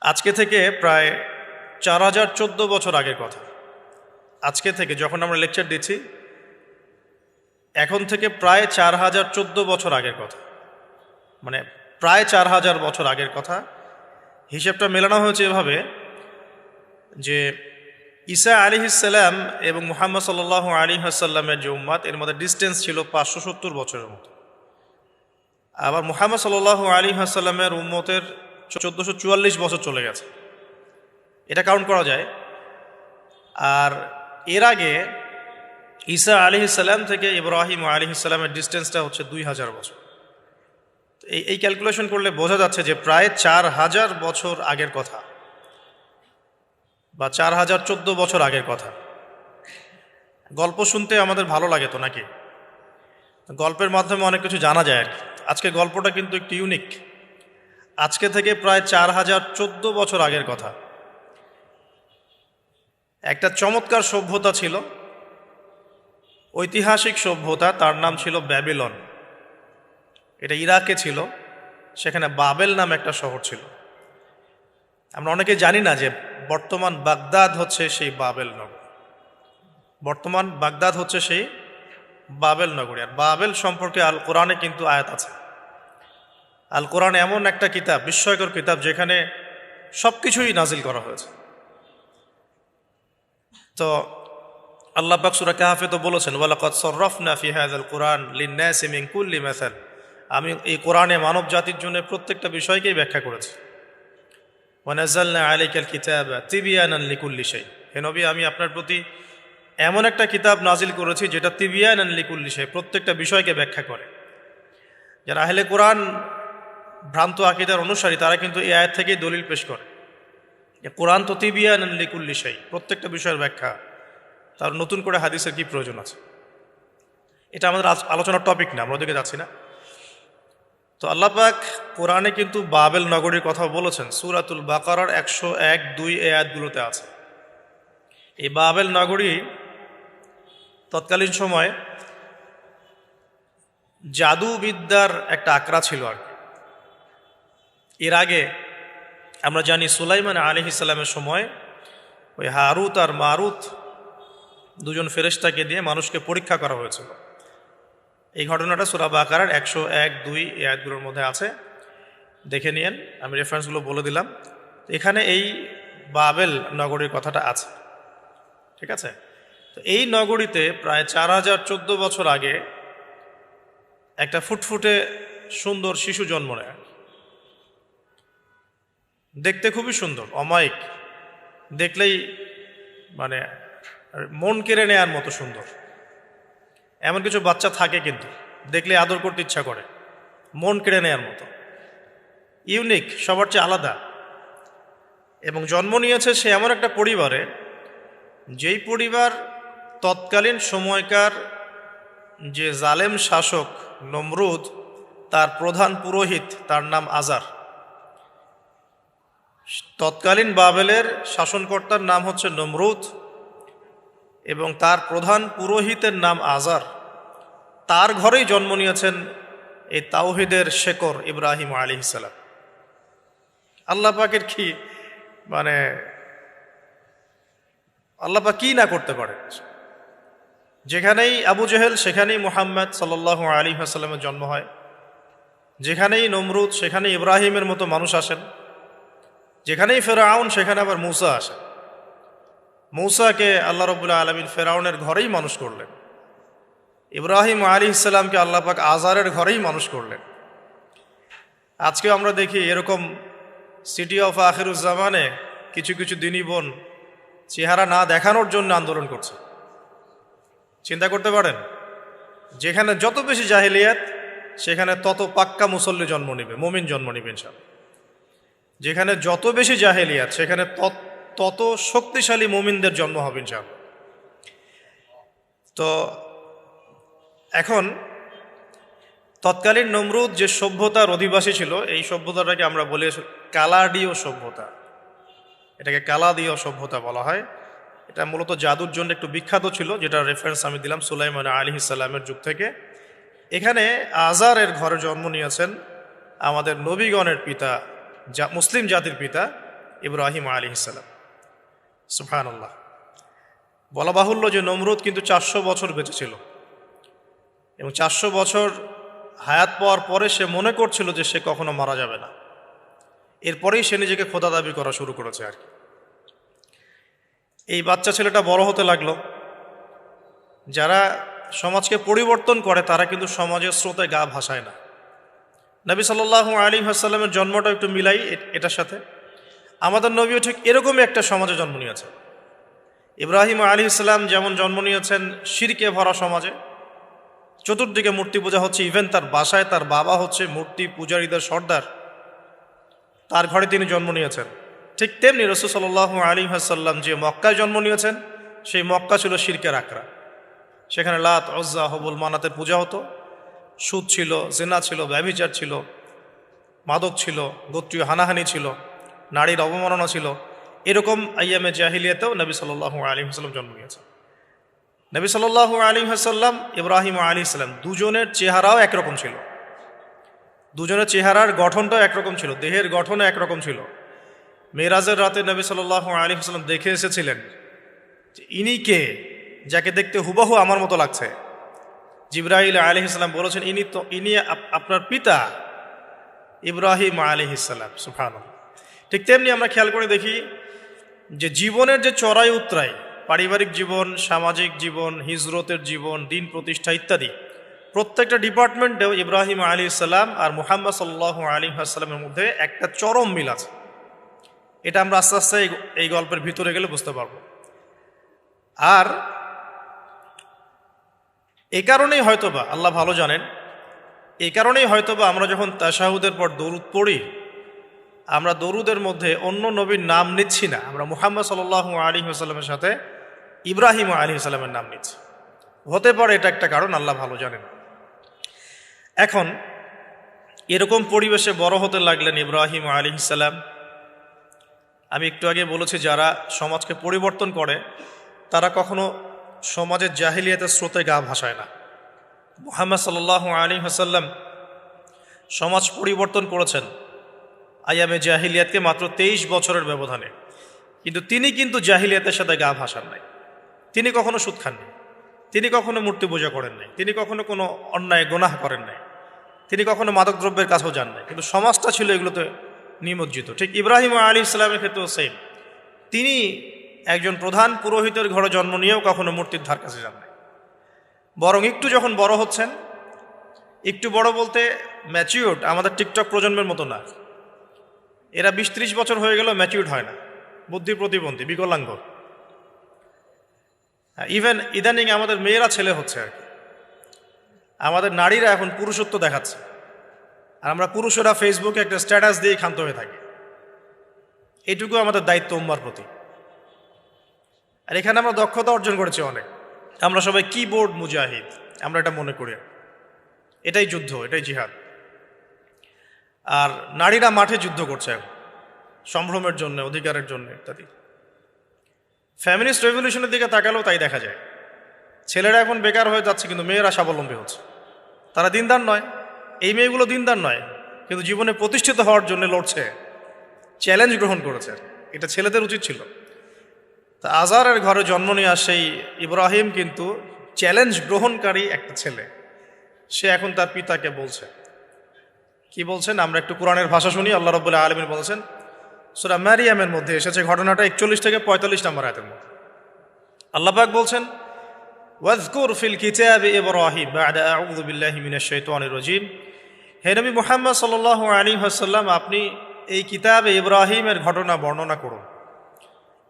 আজকে থেকে প্রায় 4014 বছর আগের কথা। আজকে থেকে যখন আমরা লেকচার দিচ্ছি, এখন থেকে প্রায় 4014 বছর আগের কথা, মানে প্রায় 4000 বছর আগের কথা। হিসেবটা মেলানো হয়েছে এভাবে যে ঈসা আলাইহিসসালাম এবং মুহাম্মদ সাল্লাল্লাহু আলাইহি ওয়াসাল্লামের যে উম্মত, এর মধ্যে ডিস্টেন্স ছিল 570 বছরের মতো। আবার মুহাম্মদ সাল্লাল্লাহু আলাইহি ওয়াসাল্লামের উম্মতের 1444 বছর চলে গেছে, এটা কাউন্ট করা যায়। আর এর আগে ঈসা আলাইহিসসালাম থেকে ইব্রাহিম আলাইহিসসালামের ডিস্টেন্সটা হচ্ছে 2000 বছর। এই ক্যালকুলেশন করলে বোঝা যাচ্ছে যে প্রায় 4000 বছর আগের কথা, বা 4014 বছর আগের কথা। গল্প শুনতে আমাদের ভালো লাগে তো নাকি? গল্পের মাধ্যমে অনেক কিছু জানা যায় আর কি। আজকে গল্পটা কিন্তু একটু ইউনিক। আজকে থেকে প্রায় 4014 বছর আগের কথা। একটা চমৎকার সভ্যতা ছিল, ঐতিহাসিক সভ্যতা, তার নাম ছিল ব্যাবিলন। এটা ইরাকে ছিল, সেখানে বাবেল নামে একটা শহর ছিল। আমরা অনেকে জানি না যে বর্তমান বাগদাদ হচ্ছে সেই বাবেল নগর। বর্তমান বাগদাদ হচ্ছে সেই বাবেল নগরী। আর বাবেল সম্পর্কে আল কোরআনে কিন্তু আয়াত আছে। আল কোরআন এমন একটা কিতাব, বিস্ময়কর কিতাব, যেখানে সব কিছুই নাজিল করা হয়েছে। তো আল্লাহ পাক সূরা কাহফে তো বলেছেন, ওয়ালাকাদ সাররাফনা ফি হাযাল কুরআন লিন-নাসি মিন কুল্লি মাসাল। আমি এই কোরআনে মানব জাতির জন্য প্রত্যেকটা বিষয়কেই ব্যাখ্যা করেছি। ওয়া নাযালনা আলাইকাল কিতাবা তিবয়ানান লিকুল্লি শাই। হে নবী, আমি আপনার প্রতি এমন একটা কিতাব নাজিল করেছি যেটা তিবয়ানান লিকুল্লি শাই, প্রত্যেকটা বিষয়কে ব্যাখ্যা করে। যারা আহলে কোরআন ভ্রান্ত আকীদার অনুসারী, তারা কিন্তু এই আয়াত থেকেই দলিল পেশ করে যে কোরআন তো তিবয়ানান লিকুল্লি শাই, প্রত্যেকটা বিষয়ের ব্যাখ্যা। তার নতুন করে হাদিসের কি প্রয়োজন আছে? এটা আমাদের আলোচনার টপিক না, আমরা ওদিকে যাচ্ছি না। তো আল্লাহ পাক কোরআনে কিন্তু বাবেল নগরীর কথা বলেছেন। সূরাতুল বাকারার 101-2 আয়াতগুলোতে আছে। এই বাবেল নগরী তৎকালীন সময়ে জাদুবিদ্যার একটা আকড়া ছিল আর কি। এর আগে আমরা জানি সুলাইমান আলাইহিস সালামের সময় ওই হারুত আর মারুত দুজন ফেরেশতাকে দিয়ে মানুষকে পরীক্ষা করা হয়েছিল। এই ঘটনাটা সূরা বাকারার 101-2 আয়াতগুলোর মধ্যে আছে, দেখে নিয়েন। আমি রেফারেন্সগুলো বলে দিলাম। এখানে এই বাবেল নগরীর কথাটা আছে, ঠিক আছে? তো এই নগরীতে প্রায় 4014 বছর আগে একটা ফুটফুটে সুন্দর শিশু জন্ম নেয়। দেখতে খুবই সুন্দর, অমায়িক, দেখলেই মানে মন কেড়ে নেয়ার মতো সুন্দর। এমন কিছু বাচ্চা থাকে কিন্তু দেখলে আদর করতে ইচ্ছা করে, মন কেড়ে নেয়ার মতো, ইউনিক, সবার চেয়ে আলাদা। এবং জন্ম নিয়েছে সে এমন একটা পরিবারে, যেই পরিবার তৎকালীন সময়কার যে জালেম শাসক নমরুদ, তার প্রধান পুরোহিত, তার নাম আজার। তৎকালীন বাবেলের শাসনকর্তার নাম হচ্ছে নমরুদ এবং তার প্রধান পুরোহিতের নাম আজার। তার ঘরেই জন্ম নিয়েছেন এই তাওহীদের শেকর ইব্রাহিম আলাইহিস সালাম। আল্লাহ পাকের কি মানে, আল্লাহ পাক কি না করতে পারে? যেখানেই আবু জেহেল, সেখানেই মুহাম্মদ সাল্লাল্লাহু আলাইহি ওয়াসাল্লামের জন্ম হয়। যেখানেই নমরুদ, সেখানেই ইব্রাহিমের মতো মানুষ আসেন। যেখানেই ফেরাউন, সেখানে আবার মূসা আসেন। মূসাকে আল্লাহ রাব্বুল আলামিন ফেরাউনের ঘরেই মানুষ করলেন। ইব্রাহিম আলাইহিস সালামকে আল্লাহ পাক আজারের ঘরেই মানুষ করলেন। আজকেও আমরা দেখি এরকম সিটি অফ আখিরুজ্জামানে কিছু কিছু দিনী বোন চেহারা না দেখানোর জন্য আন্দোলন করছে। চিন্তা করতে পারেন, যেখানে যত বেশি জাহেলিয়াত, সেখানে তত পাক্কা মুসল্লি জন্ম নেবে, মুমিন জন্ম নেবে ইনশাআল্লাহ। যেখানে যত বেশি জাহেলিয়াত, সেখানে তত শক্তিশালী মুমিনদের জন্ম হবে ইনশাআল্লাহ। তো এখন তৎকালীন নমরুদ যে সভ্যতার অধিবাসী ছিল, এই সভ্যতাটাকে আমরা বলি কালাডীয় সভ্যতা। এটাকে কালাদীয় সভ্যতা বলা হয়। এটা মূলত জাদুর জন্য একটু বিখ্যাত ছিল, যেটা রেফারেন্স আমি দিলাম সুলাইমান আলাইহিস সালামের যুগ থেকে। এখানে আজারের ঘরে জন্ম নিয়েছেন আমাদের নবীগণের পিতা, মুসলিম জাতির পিতা ইব্রাহিম আলাইহিস সালাম। সুবহানাল্লাহ। বলা বাহুল্য যে নমরুদ কিন্তু 400 বছর বেঁচে ছিল, এবং 400 বছর হায়াত পাওয়ার পরে সে মনে করছিল যে সে কখনো মারা যাবে না। এরপরেই সে নিজেকে খোদা দাবি করা শুরু করেছে আর কি। এই বাচ্চা ছেলেটা বড় হতে লাগলো। যারা সমাজকে পরিবর্তন করে তারা কিন্তু সমাজের স্রোতে গা ভাসায় না। নবী সাল্লাল্লাহু আলাইহি ওয়াসাল্লামের জন্মটা একটু মিলাই এটার সাথে। আমাদের নবীও ঠিক এরকমই একটা সমাজে জন্ম নিয়েছেন। ইব্রাহিম আলাইহিস সালাম যেমন জন্ম নিয়েছেন শিরকে ভরা সমাজে, চতুর্দিকে মূর্তি পূজা হচ্ছে, ইভেন তার বাসায় তার বাবা হচ্ছে মূর্তি পূজারীদের সর্দার, তার ঘরে তিনি জন্ম নিয়েছেন। ঠিক তেমনি রাসূল সাল্লাল্লাহু আলাইহি ওয়াসাল্লাম যে মক্কায় জন্ম নিয়েছেন, সেই মক্কা ছিল শিরকের আকড়া। সেখানে লাত, উজ্জা, হবল, মানাতের পূজা হতো, সুদ ছিল, জিনা ছিল, ব্যভিচার ছিল, মাদক ছিল, গোত্রীয় হানাহানি ছিল, নারীর অবমাননা ছিল। এরকম আইয়ামে জাহিলিয়াতেও নবী সাল্লাল্লাহু আলাইহি ওয়াসাল্লাম জন্ম নিয়েছেন। নবী সাল্লাল্লাহু আলাইহি ওয়াসাল্লাম, ইব্রাহিম আলাইহিস সালাম, দুজনের চেহারাও একরকম ছিল। দুজনের চেহারার গঠনটাও একরকম ছিল, দেহের গঠনও একরকম ছিল। মেরাজের রাতে নবী সাল্লাল্লাহু আলাইহি ওয়াসাল্লাম দেখে এসেছিলেন যে ইনি কে, যাকে দেখতে হুবহু আমার মতো লাগছে। জিবরাইল আলাইহিস সালাম বলেছেন, ইনি আপনার পিতা ইব্রাহিম আলাইহিস সালাম। সুবহানাল্লাহ। ঠিক তেমনি আমরা খেয়াল করে দেখি যে জীবনের যে চড়াই উতরাই, পারিবারিক জীবন, সামাজিক জীবন, হিজরতের জীবন, দিন প্রতিষ্ঠা ইত্যাদি, প্রত্যেকটা ডিপার্টমেন্টেও ইব্রাহিম আলাইহিস সালাম আর মুহাম্মদ সাল্লাল্লাহু আলাইহি ওয়াসাল্লামের মধ্যে একটা চরম মিল আছে। এটা আমরা আস্তে আস্তে এই গল্পের ভিতরে গেলে বুঝতে পারবো। আর এই কারণেই হয়তোবা আল্লাহ ভালো জানেন, এই কারণেই হয়তোবা আমরা যখন তাশাহুদের পর দরুদ পড়ি, আমরা দরুদের মধ্যে অন্য নবীর নাম নিচ্ছি না, আমরা মুহাম্মদ সাল্লাল্লাহু আলাইহি ওয়াসাল্লামের সাথে ইব্রাহিম আলাইহিস সালামের নাম নিচ্ছি। হতে পারে এটা একটা কারণ, আল্লাহ ভালো জানেন। এখন এরকম পরিবেশে বড় হতে লাগলেন ইব্রাহিম আলাইহিস সালাম। আমি একটু আগে বলেছি, যারা সমাজকে পরিবর্তন করে তারা কখনো সমাজের জাহিলিয়াতের স্রোতে গা ভাসায় না। মুহাম্মদ সাল্লাল্লাহু আলাইহি ওয়াসাল্লাম সমাজ পরিবর্তন করেছেন আইয়ামে জাহিলিয়াতকে মাত্র 23 বছরের ব্যবধানে, কিন্তু তিনি কিন্তু জাহিলিয়াতের সাথে গা ভাসান নাই। তিনি কখনো সুদ খাননি, তিনি কখনো মূর্তি পূজা করেন নাই, তিনি কখনো কোনো অন্যায় গুনাহ করেন নাই, তিনি কখনো মাদকদ্রব্যের কাছেও যান নাই, কিন্তু সমাজটা ছিল এগুলোতে নিমজ্জিত। ঠিক ইব্রাহিম আলাইহিস সালামের ক্ষেত্রেও সেম। তিনি একজন প্রধান পুরোহিতের ঘরে জন্ম নিয়েও কখনো মূর্তির ধার কাছে যান নাই। বরং একটু যখন বড় হচ্ছেন, একটু বড় বলতে ম্যাচিউরড, আমাদের টিকটক প্রজন্মের মতো না, এরা 20-30 বছর হয়ে গেল ম্যাচিউরড হয় না, বুদ্ধি প্রতিবন্ধী, বিকলাঙ্গ। ইভেন ইদানিং আমাদের মেয়েরা ছেলে হচ্ছে আর কি। আমাদের নারীরা এখন পুরুষত্ব দেখাচ্ছে, আর আমরা পুরুষেরা ফেসবুকে একটা স্ট্যাটাস দিয়ে ক্ষান্ত হয়ে থাকি। এইটুকু আমাদের দায়িত্ব উম্মার প্রতি। আর এখানে আমরা দক্ষতা অর্জন করেছি অনেক। আমরা সবাই কিবোর্ড মুজাহিদ, আমরা এটা মনে করি। এটাই যুদ্ধ, এটাই জিহাদ। আর নারীরা মাঠে যুদ্ধ করছে এখন, সম্ভ্রমের জন্য, অধিকারের জন্য ইত্যাদি। ফ্যামিলিস্ট রেভলিউশনের দিকে তাকালেও তাই দেখা যায়। ছেলেরা এখন বেকার হয়ে যাচ্ছে, কিন্তু মেয়েরা স্বাবলম্বী হচ্ছে। তারা দিনদার নয়, এই মেয়েগুলো দিনদার নয়, কিন্তু জীবনে প্রতিষ্ঠিত হওয়ার জন্য লড়ছে, চ্যালেঞ্জ গ্রহণ করেছে। এটা ছেলেদের উচিত ছিল। তা আজারের ঘরে জন্ম নেওয়া সেই ইব্রাহিম কিন্তু চ্যালেঞ্জ গ্রহণকারী একটা ছেলে। সে এখন তার পিতাকে বলছে, কি বলছেন? আমরা একটু কোরআনের ভাষা শুনি। আল্লাহ রাব্বুল আলামিন বলেছেন, সূরা মারিয়ামের মধ্যে এসেছে ঘটনাটা 41 থেকে 45 নম্বর আয়াতের মধ্যে। আল্লাহ পাক বলছেন, ওয়াজকুর ফিল কিতাবি ইব্রাহিম বা'দা আউযু বিল্লাহি মিনাশ শাইতানির রাজীম। হে নবী মুহাম্মদ সাল্লাল্লাহু আলাইহি ওয়াসাল্লাম, আপনি এই কিতাবে ইব্রাহিমের ঘটনা বর্ণনা করুন।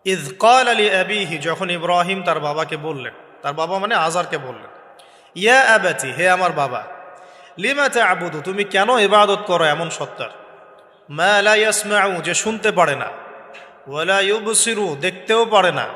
ইয ক্বালা লিআবিহি, যখন ইব্রাহিম তার বাবাকে বললেন, তার বাবা মানে আজারকে বললেন, ইয়া আবাতি, হে আমার বাবা, লিমা তা'বুদু, তুমি কেন ইবাদত করো এমন সত্তার, মা লা ইয়াসমাউ, যে শুনতে পারে না, ওয়ালা ইউবসিরু, দেখতেও পারে না,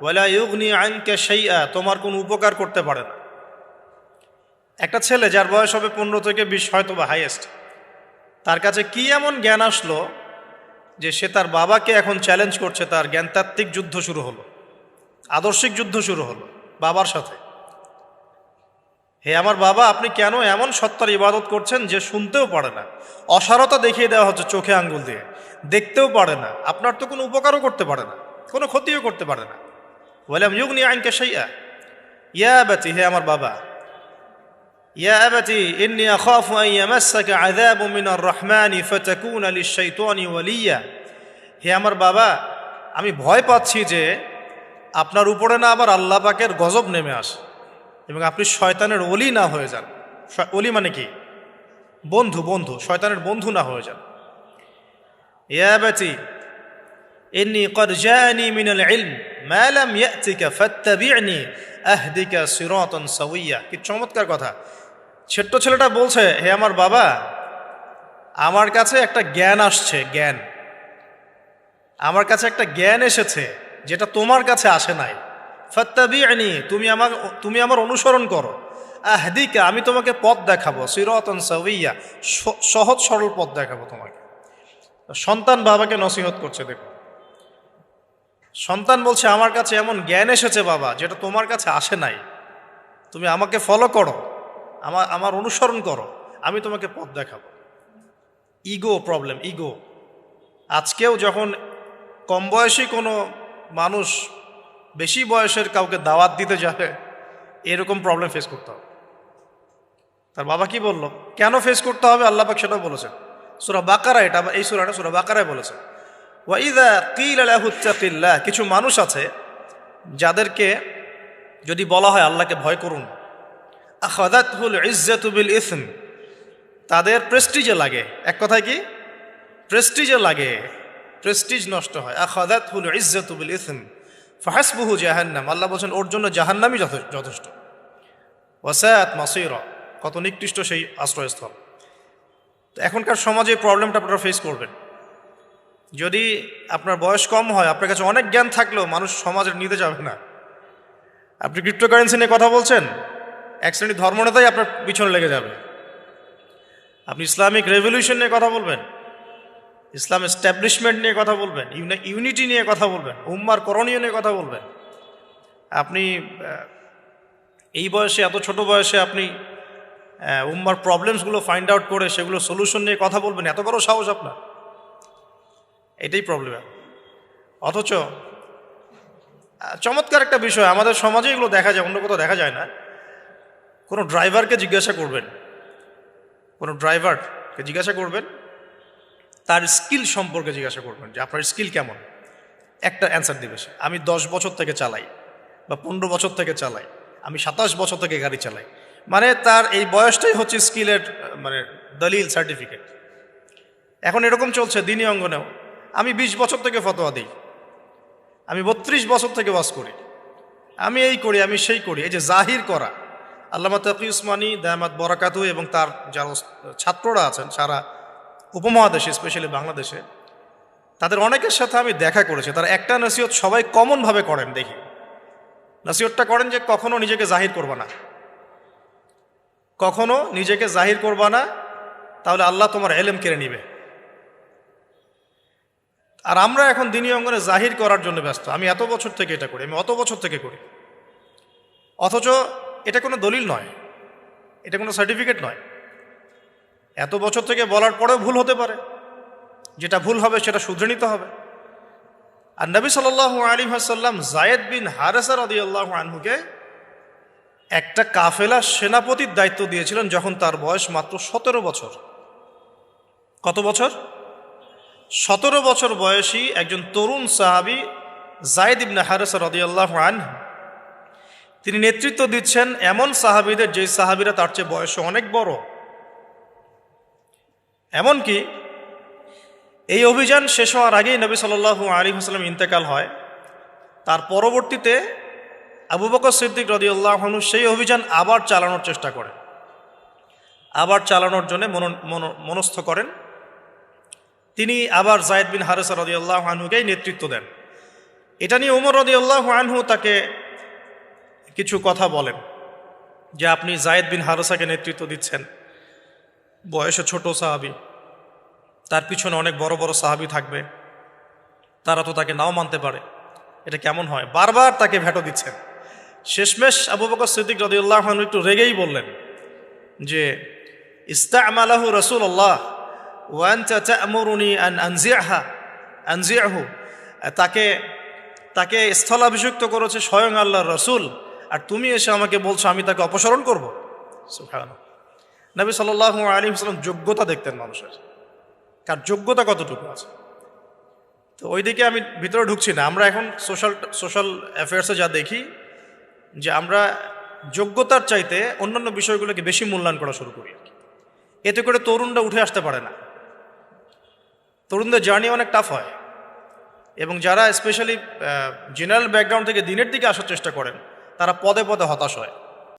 ওয়ালা ইউগনি আনকা শাইআ, তোমার কোনো উপকার করতে পারে না। একটা ছেলে যার বয়স হবে 15 থেকে 20, হয়তো বা হাইয়েস্ট, তার কাছে কি এমন জ্ঞান আসলো যে সে তার বাবাকে এখন চ্যালেঞ্জ করছে? তার জ্ঞানতাত্ত্বিক যুদ্ধ শুরু হলো, আদর্শিক যুদ্ধ শুরু হলো বাবার সাথে। হে আমার বাবা, আপনি কেন এমন সত্তার ইবাদত করছেন যে শুনতেও পারে না? অসারতা দেখিয়ে দেওয়া হচ্ছে চোখে আঙ্গুল দিয়ে, দেখতেও পারে না, আপনার তো কোনো উপকারও করতে পারে না, কোনো ক্ষতিও করতে পারে না। ওয়ালাম ইউগনি আনকা শাইআ, ইয়া আবাতি, হে আমার বাবা, ইয়া আবাতি ইন্নী আখাফু আন ইয়ামাসসাকা আযাবুম মিনার রাহমানি ফাতাকুনা লিশ-শাইতানি ওয়ালিয়্যা, হে আমার বাবা, আমি ভয় পাচ্ছি যে আপনার উপরে না আবার আল্লাহ পাকের গজব নেমে আসে এবং আপনি শয়তানের ওলি না হয়ে যান। ওলি মানে কি? বন্ধু, বন্ধু, শয়তানের বন্ধু না হয়ে যান। ইয়া আবাতি ইন্নী ক্বাদ জাআনি মিনাল ইলম মা লাম ইয়াতিকা ফাত্তাবি'নি আহদিকা সিরাতান সাওয়্যা। কি চমৎকার কথা! ছোট্ট ছেলেটা বলছে, হে আমার বাবা, আমার কাছে একটা জ্ঞান আসছে, জ্ঞান, আমার কাছে একটা জ্ঞান এসেছে যেটা তোমার কাছে আসে নাই। ফাত্তাবি'নি, তুমি আমার অনুসরণ করো। আহদিকা, আমি তোমাকে পথ দেখাবো। সিরাতান সাওয়্যা, সহজ সরল পথ দেখাবো তোমাকে। সন্তান বাবাকে নসিহত করছে। দেখো, সন্তান বলছে, আমার কাছে এমন জ্ঞান এসেছে বাবা যেটা তোমার কাছে আসে নাই, তুমি আমাকে ফলো করো, আমার অনুসরণ করো, আমি তোমাকে পথ দেখাবো। Ego problem, ego. আজকেও যখন কম বয়সী কোনো মানুষ বেশি বয়সের কাউকে দাওয়াত দিতে যাবে, এরকম প্রবলেম ফেস করতে হবে। তার বাবা কি বলল, কেন ফেস করতে হবে আল্লাহ পাক সেটাও বলেছেন সূরা বাকারা, এটা এই সূরাটা সূরা বাকারায় বলেছেন। ওয়াইদা কিলা লাহু ইত্তাকিল্লাহ, কিছু মানুষ আছে যাদেরকে যদি বলা হয় আল্লাহকে ভয় করুন, আখাযাতহুল ইজ্জাতু বিল ইসম, তাদের প্রেস্টিজে লাগে। এক কথায় কি? প্রেস্টিজে লাগে, প্রেস্টিজ নষ্ট হয়। আখাযাতহুল ইজ্জাতু বিল ইসম ফাহাসবুহু জাহান্নাম, আল্লাহ বলছেন ওর জন্য জাহান্নামই যথেষ্ট। ওয়াসাআত মাসীরা, কত নিকৃষ্ট সেই আশ্রয়স্থল। তো এখনকার সমাজে প্রবলেমটা আপনারা ফেস করবেন। যদি আপনার বয়স কম হয়, আপনার কাছে অনেক জ্ঞান থাকলেও মানুষ সমাজের নিতে যাবে না। আপনি ক্রিপ্টোকারেন্সি নিয়ে কথা বলছেন, এক শ্রেণী ধর্মনেতাই আপনার পিছনে লেগে যাবে। আপনি ইসলামিক রেভলিউশন নিয়ে কথা বলবেন, ইসলাম এস্টাবলিশমেন্ট নিয়ে কথা বলবেন, ইউনিটি নিয়ে কথা বলবেন, উম্মার করণীয় নিয়ে কথা বলবেন। আপনি এই বয়সে, এত ছোট বয়সে আপনি উম্মার প্রবলেমসগুলো ফাইন্ড আউট করে সেগুলো সলিউশন নিয়ে কথা বলবেন, এত বড় সাহস আপনার? এটাই প্রবলেম। অথচ চমৎকার একটা বিষয়, আমাদের সমাজে এগুলো দেখা যায়, অন্য কোথাও দেখা যায় না। কোনো ড্রাইভারকে জিজ্ঞাসা করবেন, কোনো ড্রাইভারকে জিজ্ঞাসা করবেন, তার স্কিল সম্পর্কে জিজ্ঞাসা করবেন যে আপনার স্কিল কেমন। একটা অ্যান্সার দিবে সে, আমি 10 বছর থেকে চালাই, বা 15 বছর থেকে চালাই, আমি 27 বছর থেকে গাড়ি চালাই। মানে তার এই বয়সটাই হচ্ছে স্কিলের মানে দলিল, সার্টিফিকেট। এখন এরকম চলছে দ্বীনি অঙ্গনেও। আমি 20 বছর থেকে ফতোয়া দিই, আমি 32 বছর থেকে ওয়াজ করি, আমি এই করি, আমি সেই করি। এই যে জাহির করা, আল্লামা তাকি উসমানী দায়ামাত বরাকাতুহু এবং তার যারা ছাত্ররা আছেন সারা উপমহাদেশে, স্পেশালি বাংলাদেশে, তাদের অনেকের সাথে আমি দেখা করেছি। তারা একটা নসিহত সবাই কমনভাবে করেন, দেখি নসিহতটা করেন যে কখনো নিজেকে জাহির করবা না, কখনো নিজেকে জাহির করবা না, তাহলে আল্লাহ তোমার ইলম কেড়ে নিবে। আর আমরা এখন দ্বীনি অঙ্গনে জাহির করার জন্য ব্যস্ত। আমি এত বছর থেকে এটা করি, আমি অত বছর থেকে করি, অথচ এটা কোনো দলিল নয়, এটা কোনো সার্টিফিকেট নয়। এত বছর থেকে বলার পরেও ভুল হতে পারে, যেটা ভুল হবে সেটা শুধরে নিতে হবে। আর নবী সাল্লাল্লাহু আলাইহি ওয়াসাল্লাম যায়েদ বিন হারেসা রাদিয়াল্লাহু আনহুকে একটা কাফেলা সেনাপতির দায়িত্ব দিয়েছিলেন যখন তার বয়স মাত্র 17 বছর। কত বছর? 17 বছর বয়সী একজন তরুণ সাহাবী যায়েদ ইবনে হারেসা রাদিয়াল্লাহু আনহু, তিনি নেতৃত্ব দিচ্ছেন এমন সাহাবীদের যে সাহাবীরা তার চেয়ে বয়সে অনেক বড়। এমনকি এই অভিযান শেষ হওয়ার আগেই নবী সাল্লাল্লাহু আলাইহি ওয়াসাল্লাম ইন্তেকাল হয়। তার পরবর্তীতে আবু বকর সিদ্দিক রাদিয়াল্লাহু আনহু সেই অভিযান আবার চালানোর চেষ্টা করেন, আবার চালানোর জন্য মনস্থ করেন। তিনি আবার যায়েদ বিন হারেসা রাদিয়াল্লাহু আনহুকেই নেতৃত্ব দেন। এটা নিয়ে ওমর রাদিয়াল্লাহু আনহু তাকে কিছু কথা বলেন যে আপনি যায়েদ বিন হারেসাকে নেতৃত্ব দিচ্ছেন, বয়সে ছোট সাহাবী, তার পিছনে অনেক বড় বড় সাহাবী থাকবে, তারা তো তাকে নাও মানতে পারে, এটা কেমন হয়? বারবার তাকে ভেটো দিচ্ছেন। শেষমেশ আবু বকর সিদ্দিক রাদিয়াল্লাহু আনহু একটু রেগেই বললেন যে ইস্তা'মালাহু রাসূলুল্লাহ ওয়ান্তা তা'মুরুনি আন আনজি'হু, তাকে স্থলাভিষিক্ত করেছে স্বয়ং আল্লাহর রাসূল, আর তুমি এসে আমাকে বলছো আমি তাকে অপসারণ করব। সুবহানাল্লাহ। নবী সাল্লাল্লাহু আলাইহি ওয়াসাল্লাম যোগ্যতা দেখতেন মানুষের, কার যোগ্যতা কতটুকু আছে। তো ওইদিকে আমি ভিতরে ঢুকছি না। আমরা এখন সোশ্যাল অ্যাফেয়ার্সে যা দেখি যে আমরা যোগ্যতার চাইতে অন্যান্য বিষয়গুলোকে বেশি মূল্যায়ন করা শুরু করি। এতে করে তরুণরা উঠে আসতে পারে না, তরুণদের জার্নি অনেক টাফ হয়। এবং যারা স্পেশালি জেনারেল ব্যাকগ্রাউন্ড থেকে দিনের দিকে আসার চেষ্টা করেন তারা পদে পদে হতাশ হয়।